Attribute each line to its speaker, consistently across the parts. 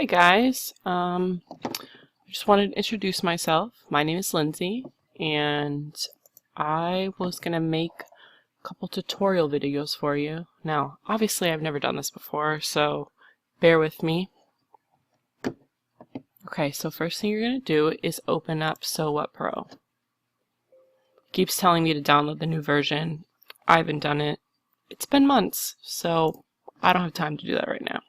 Speaker 1: Hi guys, I just wanted to introduce myself. My name is Lindsay, and I was going to make a couple tutorial videos for you. Now, obviously I've never done this before, so bear with me. Okay, so first thing you're going to do is open up So What Pro. It keeps telling me to download the new version. I haven't done it. It's been months, so I don't have time to do that right now.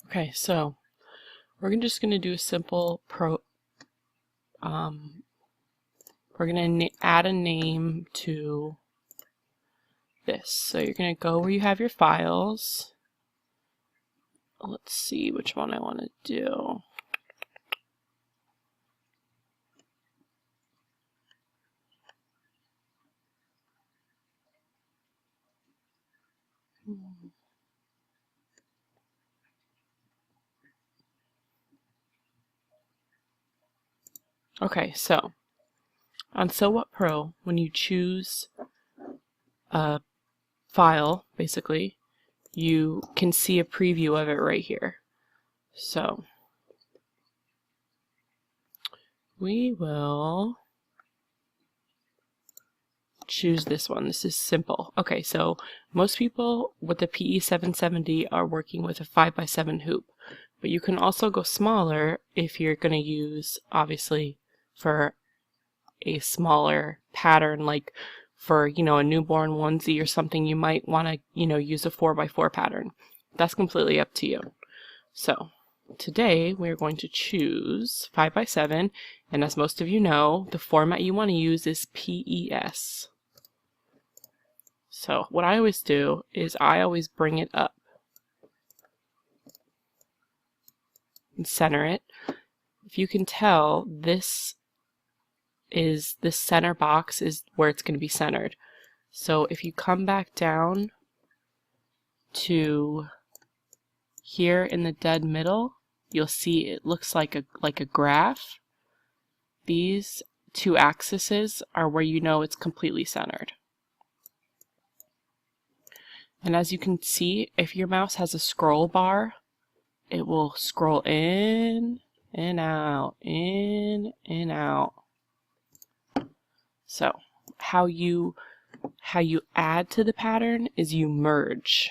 Speaker 1: Okay, so we're just going to do a simple we're going to add a name to this. So you're going to go where you have your files. Let's see which one I want to do. Okay, so on So What Pro, when you choose a file, basically, you can see a preview of it right here. So we will choose this one. This is simple. Okay, so most people with the PE770 are working with a 5x7 hoop, but you can also go smaller if you're going to use, obviously, for a smaller pattern, like for, a newborn onesie or something, you might want to, use a 4x4 pattern. That's completely up to you. So today we're going to choose 5x7, and as most of you know, the format you want to use is PES. So what I always do is I always bring it up and center it. If you can tell, this center box is where it's going to be centered. So if you come back down to here in the dead middle, you'll see it looks like a graph. These two axes are where you know it's completely centered. And as you can see, if your mouse has a scroll bar, it will scroll in and out, in and out. So how you add to the pattern is you merge.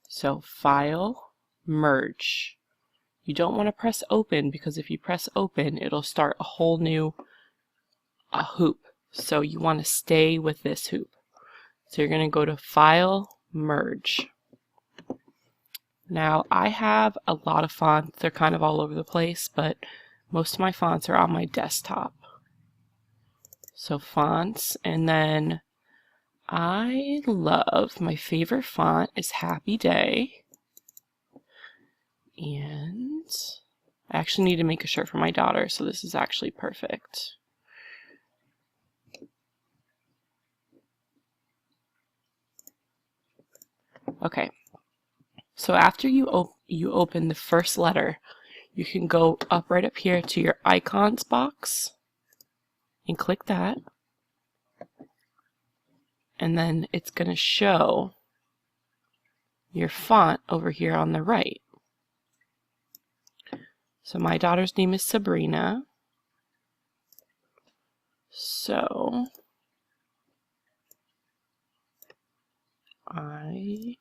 Speaker 1: So File, Merge. You don't want to press open, because if you press open, it'll start a whole new hoop. So you want to stay with this hoop. So you're going to go to File, Merge. Now I have a lot of fonts. They're kind of all over the place, but most of my fonts are on my desktop. So fonts, and then I love, my favorite font is Happy Day. And I actually need to make a shirt for my daughter, so this is actually perfect. Okay, so after you open the first letter, you can go right up here to your icons box and click that. And then it's going to show your font over here on the right. So my daughter's name is Sabrina. So I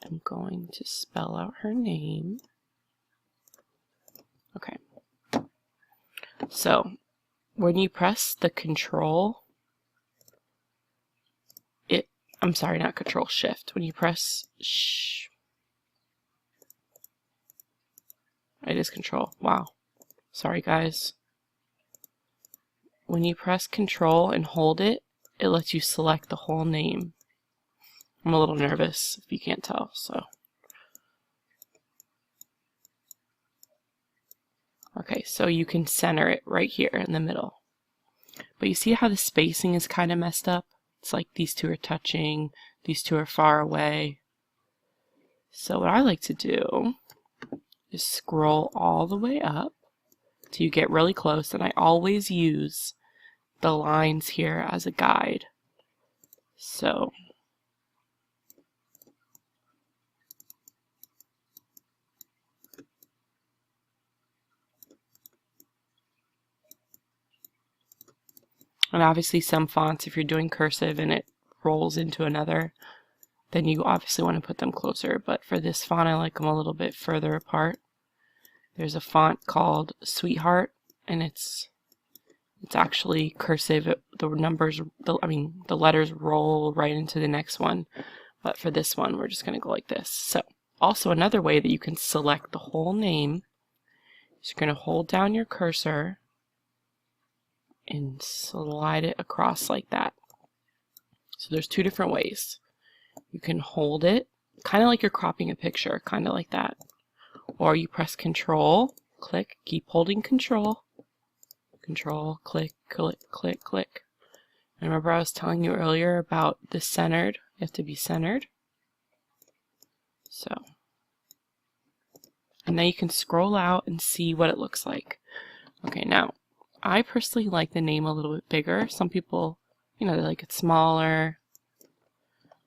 Speaker 1: am going to spell out her name. Okay. So when you press the Control, I'm sorry, not Control, Shift. When you press it is Control. Wow. Sorry, guys. When you press Control and hold it, it lets you select the whole name. I'm a little nervous, if you can't tell, so. Okay, so you can center it right here in the middle. But you see how the spacing is kind of messed up? It's like these two are touching, these two are far away. So what I like to do is scroll all the way up till you get really close, and I always use the lines here as a guide. So and obviously some fonts, if you're doing cursive and it rolls into another, then you obviously want to put them closer. But for this font, I like them a little bit further apart. There's a font called Sweetheart, and it's actually cursive. The numbers, the letters roll right into the next one. But for this one, we're just going to go like this. So also another way that you can select the whole name is you're going to hold down your cursor and slide it across like that. So there's two different ways. You can hold it, kind of like you're cropping a picture, kind of like that. Or you press Control, click, keep holding Control, Control, click, click, click, click. And remember I was telling you earlier about the centered. You have to be centered. So, and now you can scroll out and see what it looks like. Okay, now, I personally like the name a little bit bigger. Some people, they like it smaller.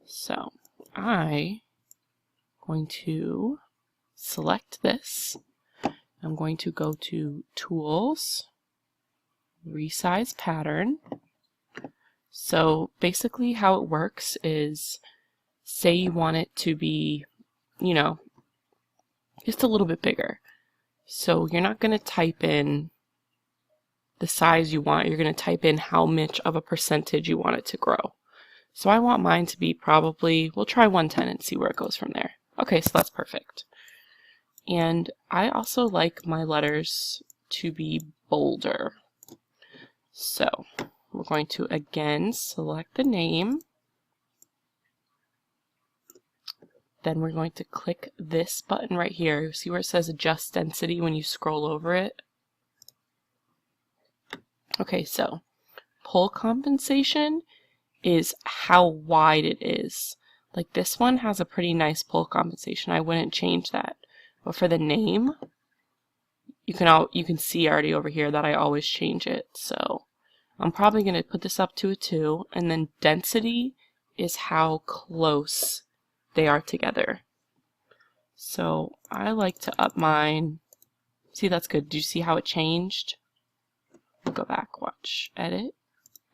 Speaker 1: So, I'm going to select this. I'm going to go to Tools, Resize Pattern. So basically how it works is, say you want it to be, just a little bit bigger. So you're not going to type in the size you want. You're going to type in how much of a percentage you want it to grow. So I want mine to be probably, we'll try 110 and see where it goes from there. Okay, so that's perfect. And I also like my letters to be bolder. So we're going to again select the name. Then we're going to click this button right here. You see where it says Adjust Density when you scroll over it? Okay, so pull compensation is how wide it is. Like this one has a pretty nice pull compensation. I wouldn't change that. But for the name, you can see already over here that I always change it. So I'm probably going to put this up to a 2, and then density is how close they are together. So I like to up mine. See, that's good. Do you see how it changed? We'll go back, watch, edit,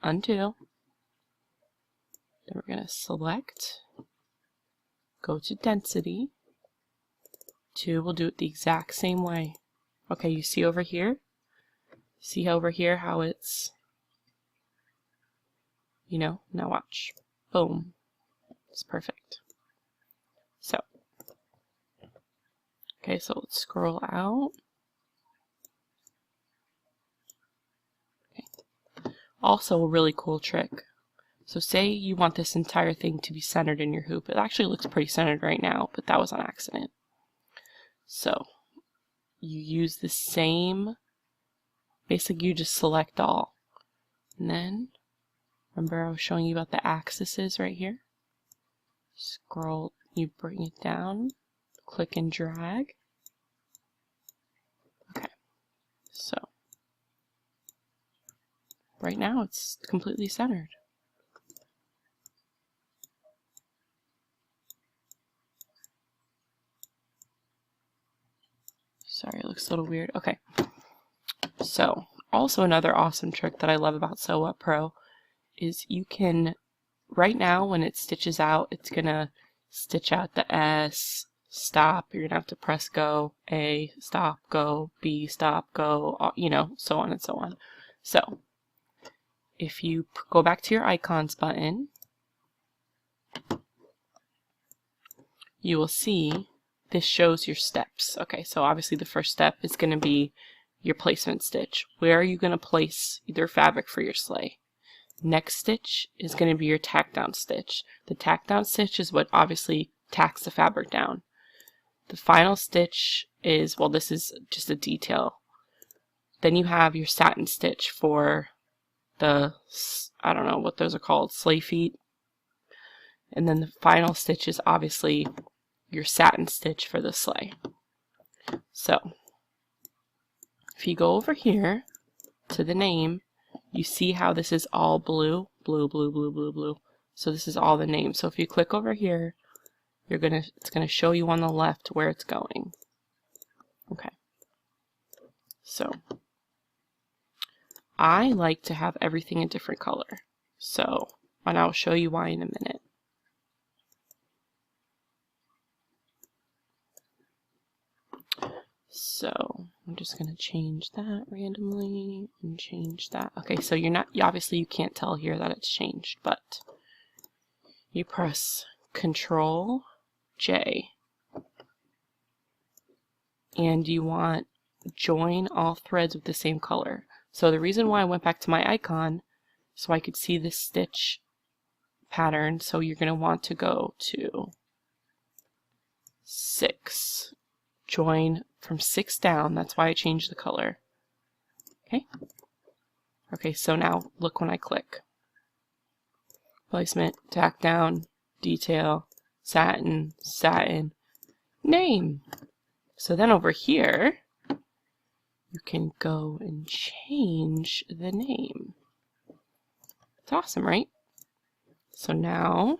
Speaker 1: undo. Then we're going to select, go to density. 2, we'll do it the exact same way. Okay, you see over here? See over here how it's, now watch. Boom. It's perfect. So, okay, so let's scroll out. Okay. Also a really cool trick. So say you want this entire thing to be centered in your hoop. It actually looks pretty centered right now, but that was an accident. So you use the same, basically you just select all. And then, remember I was showing you about the axes right here? Scroll, you bring it down, click and drag. Okay, so right now it's completely centered. Sorry, it looks a little weird. Okay, so also another awesome trick that I love about Sew What Pro is you can, right now when it stitches out, it's gonna stitch out the S, stop, you're gonna have to press go, A, stop, go, B, stop, go, so on and so on. So if you go back to your icons button, you will see this shows your steps. Okay, so obviously the first step is going to be your placement stitch. Where are you going to place either fabric for your sleigh? Next stitch is going to be your tack down stitch. The tack down stitch is what obviously tacks the fabric down. The final stitch is, well, this is just a detail. Then you have your satin stitch for the, I don't know what those are called, sleigh feet. And then the final stitch is obviously your satin stitch for the sleigh. So if you go over here to the name, you see how this is all blue, blue, blue, blue, blue, blue. So this is all the names. So if you click over here, it's gonna show you on the left where it's going. Okay. So I like to have everything a different color. So, and I'll show you why in a minute. So I'm just going to change that randomly and change that. Okay, so obviously you can't tell here that it's changed, but you press Control J and you want join all threads with the same color. So the reason why I went back to my icon so I could see this stitch pattern, so you're going to want to go to 6. Join from 6 down. That's why I changed the color. Okay. Okay, so now look when I click. Placement, tack down, detail, satin, satin, name. So then over here, you can go and change the name. It's awesome, right? So now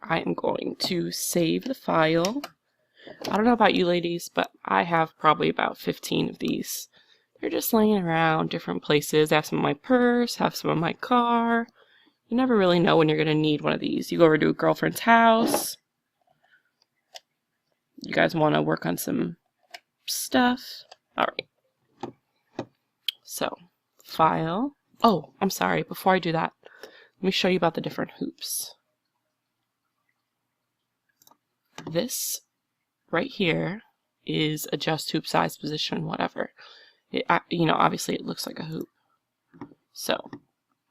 Speaker 1: I am going to save the file. I don't know about you ladies, but I have probably about 15 of these. They're just laying around different places. I have some in my purse, have some in my car. You never really know when you're going to need one of these. You go over to a girlfriend's house. You guys want to work on some stuff. All right. So, file. Oh, I'm sorry. Before I do that, let me show you about the different hoops. This right here is adjust hoop size, position, whatever. You know, obviously it looks like a hoop. So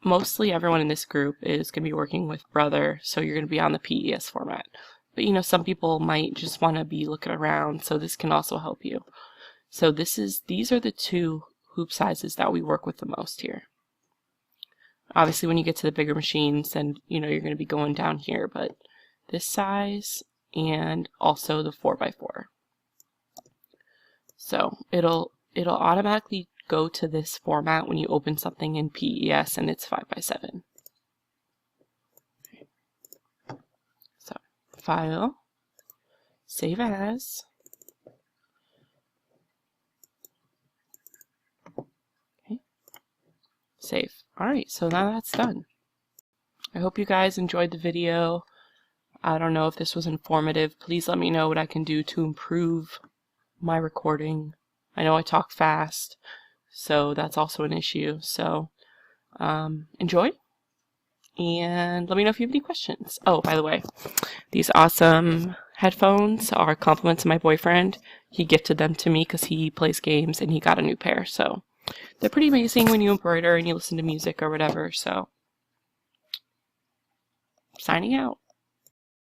Speaker 1: mostly everyone in this group is going to be working with Brother, so you're going to be on the PES format. But you know, some people might just want to be looking around, so this can also help you. So these are the 2 hoop sizes that we work with the most here. Obviously when you get to the bigger machines, then you know you're going to be going down here, but this size and also the 4x4. So it'll automatically go to this format when you open something in PES and it's 5x7. Okay. So file, save as. Okay. Save. Alright, so now that's done. I hope you guys enjoyed the video. I don't know if this was informative. Please let me know what I can do to improve my recording. I know I talk fast, so that's also an issue. So enjoy, and let me know if you have any questions. Oh, by the way, these awesome headphones are compliments to my boyfriend. He gifted them to me because he plays games and he got a new pair. So they're pretty amazing when you embroider and you listen to music or whatever. So signing out.